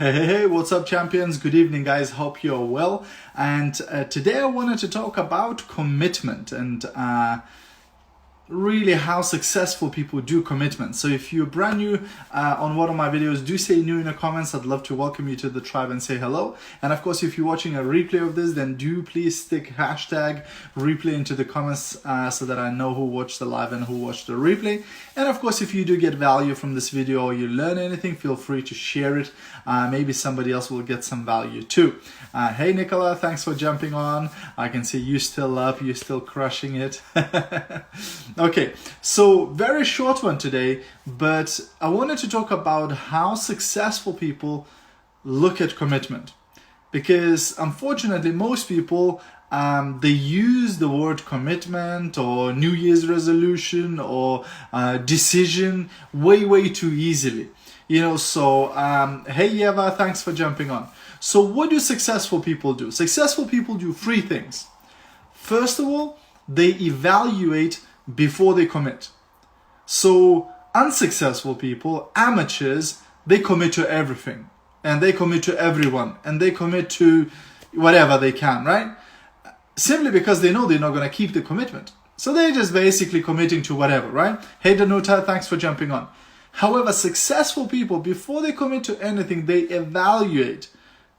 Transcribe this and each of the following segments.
Hey, what's up, champions? Good evening, guys. Hope you're well. And today I wanted to talk about commitment and really how successful people do commitment. So if you're brand new on one of my videos, do say new in the comments. I'd love to welcome you to the tribe and say hello. And of course, if you're watching a replay of this, then do please stick hashtag replay into the comments so that I know who watched the live and who watched the replay. And of course, if you do get value from this video or you learn anything, feel free to share it. Maybe somebody else will get some value too. Hey Nicola, thanks for jumping on. I can see you still up, you're still crushing it. Okay, so very short one today, but I wanted to talk about how successful people look at commitment. Because unfortunately, most people, they use the word commitment or New Year's resolution or decision way too easily. Hey Yeva, thanks for jumping on. So what do successful people do? Successful people do three things. First of all, they evaluate before they commit. So unsuccessful people, amateurs, they commit to everything. And they commit to everyone. And they commit to whatever they can, right? Simply because they know they're not going to keep the commitment. So they're just basically committing to whatever, right? Hey Danuta, thanks for jumping on. However, successful people, before they commit to anything, they evaluate.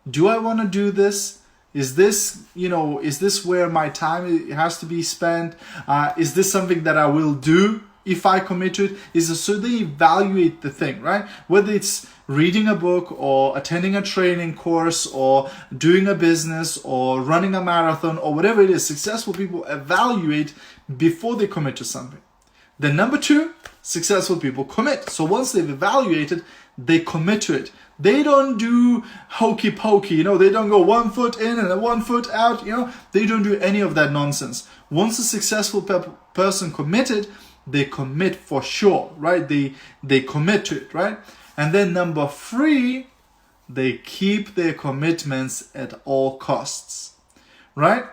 Do I want to do this? Is this where my time has to be spent? Is this something that I will do if I commit to it? So they evaluate the thing, right? Whether it's reading a book or attending a training course or doing a business or running a marathon or whatever it is, successful people evaluate before they commit to something. Then number two, successful people commit. So once they've evaluated, they commit to it. They don't do hokey pokey, they don't go 1 foot in and 1 foot out, they don't do any of that nonsense. Once a successful person committed, they commit for sure, right? They commit to it, right? And then number three, they keep their commitments at all costs, right?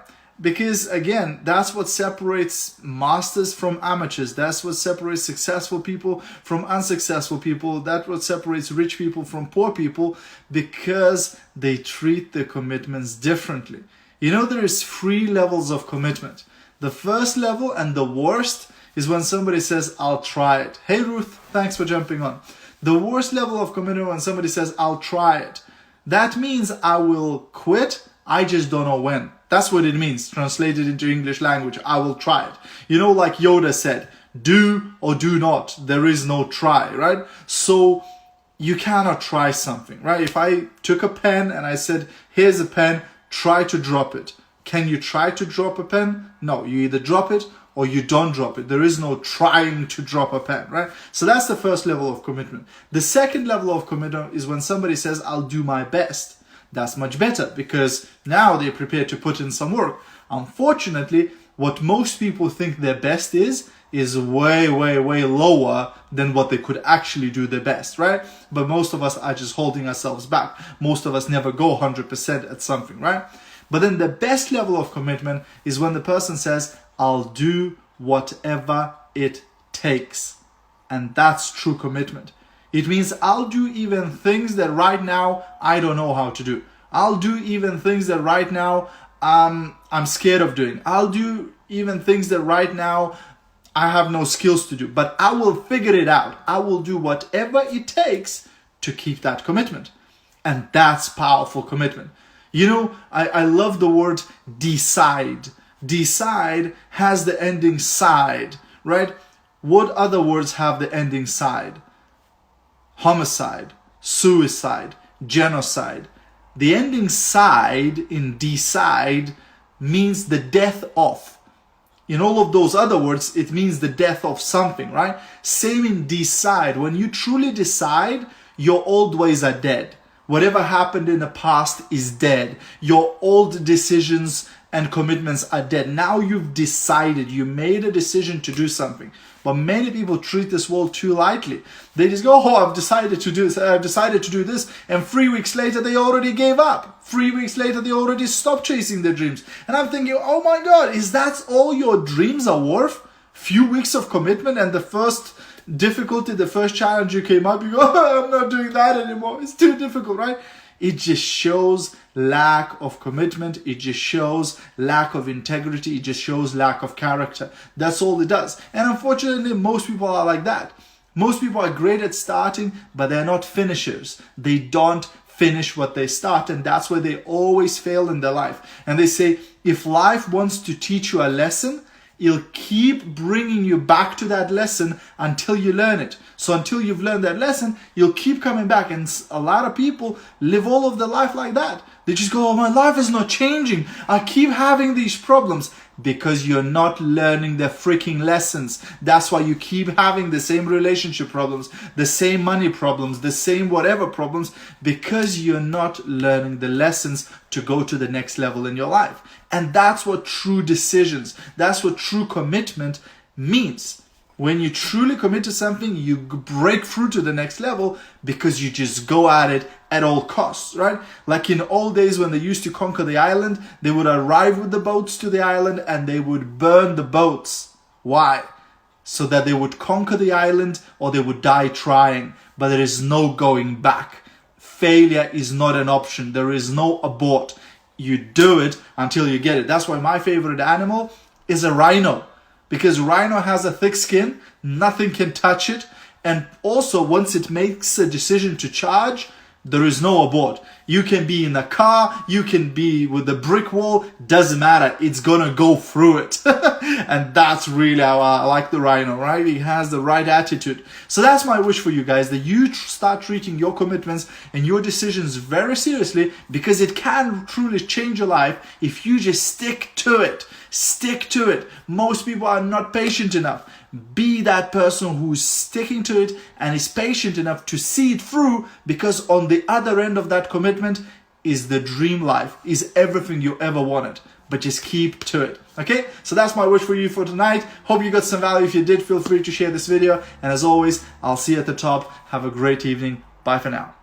Because again, that's what separates masters from amateurs. That's what separates successful people from unsuccessful people. That's what separates rich people from poor people, because they treat their commitments differently. There is 3 levels of commitment. The first level and the worst is when somebody says, I'll try it. Hey Ruth, thanks for jumping on. The worst level of commitment when somebody says, I'll try it. That means I will quit. I just don't know when. That's what it means, translated into English language. I will try it. Like Yoda said, do or do not. There is no try, right? So you cannot try something, right? If I took a pen and I said, here's a pen, try to drop it. Can you try to drop a pen? No, you either drop it or you don't drop it. There is no trying to drop a pen, right? So that's the first level of commitment. The second level of commitment is when somebody says, I'll do my best. That's much better because now they're prepared to put in some work. Unfortunately, what most people think their best is way lower than what they could actually do their best, right? But most of us are just holding ourselves back. Most of us never go 100% at something, right? But then the best level of commitment is when the person says, I'll do whatever it takes. And that's true commitment. It means I'll do even things that right now I don't know how to do. I'll do even things that right now I'm scared of doing. I'll do even things that right now I have no skills to do. But I will figure it out. I will do whatever it takes to keep that commitment. And that's powerful commitment. I love the word decide. Decide has the ending side, right? What other words have the ending side? Homicide, suicide, genocide. The ending side in decide means the death of. In all of those other words, it means the death of something, right? Same in decide. When you truly decide, your old ways are dead. Whatever happened in the past is dead. Your old decisions and commitments are dead. Now you've decided, you made a decision to do something. But many people treat this world too lightly. They just go, I've decided to do this, and 3 weeks later they already gave up. 3 weeks later they already stopped chasing their dreams. And I'm thinking, oh my God, is that all your dreams are worth? Few weeks of commitment and the first difficulty, the first challenge you came up, you go, oh, I'm not doing that anymore. It's too difficult, right? It just shows lack of commitment. It just shows lack of integrity. It just shows lack of character. That's all it does. And unfortunately, most people are like that. Most people are great at starting, but they're not finishers. They don't finish what they start, and that's where they always fail in their life. And they say, if life wants to teach you a lesson, it'll keep bringing you back to that lesson until you learn it. So until you've learned that lesson, you'll keep coming back. And a lot of people live all of their life like that. They just go, oh, my life is not changing. I keep having these problems. Because you're not learning the freaking lessons. That's why you keep having the same relationship problems, the same money problems, the same whatever problems, because you're not learning the lessons to go to the next level in your life. And that's what true decisions, that's what true commitment means. When you truly commit to something, you break through to the next level because you just go at it at all costs, right? Like in old days when they used to conquer the island, they would arrive with the boats to the island and they would burn the boats. Why? So that they would conquer the island or they would die trying. But there is no going back. Failure is not an option. There is no abort. You do it until you get it. That's why my favorite animal is a rhino. Because rhino has a thick skin, nothing can touch it. And also, once it makes a decision to charge, there is no abort. You can be in a car, you can be with a brick wall, doesn't matter. It's gonna go through it. And that's really how I like the rhino, right? He has the right attitude. So that's my wish for you guys, that you start treating your commitments and your decisions very seriously, because it can truly change your life if you just stick to it. Stick to it. Most people are not patient enough. Be that person who's sticking to it and is patient enough to see it through, because on the other end of that commitment is the dream life, is everything you ever wanted. But just keep to it. Okay? So that's my wish for you for tonight. Hope you got some value. If you did, feel free to share this video. And as always, I'll see you at the top. Have a great evening. Bye for now.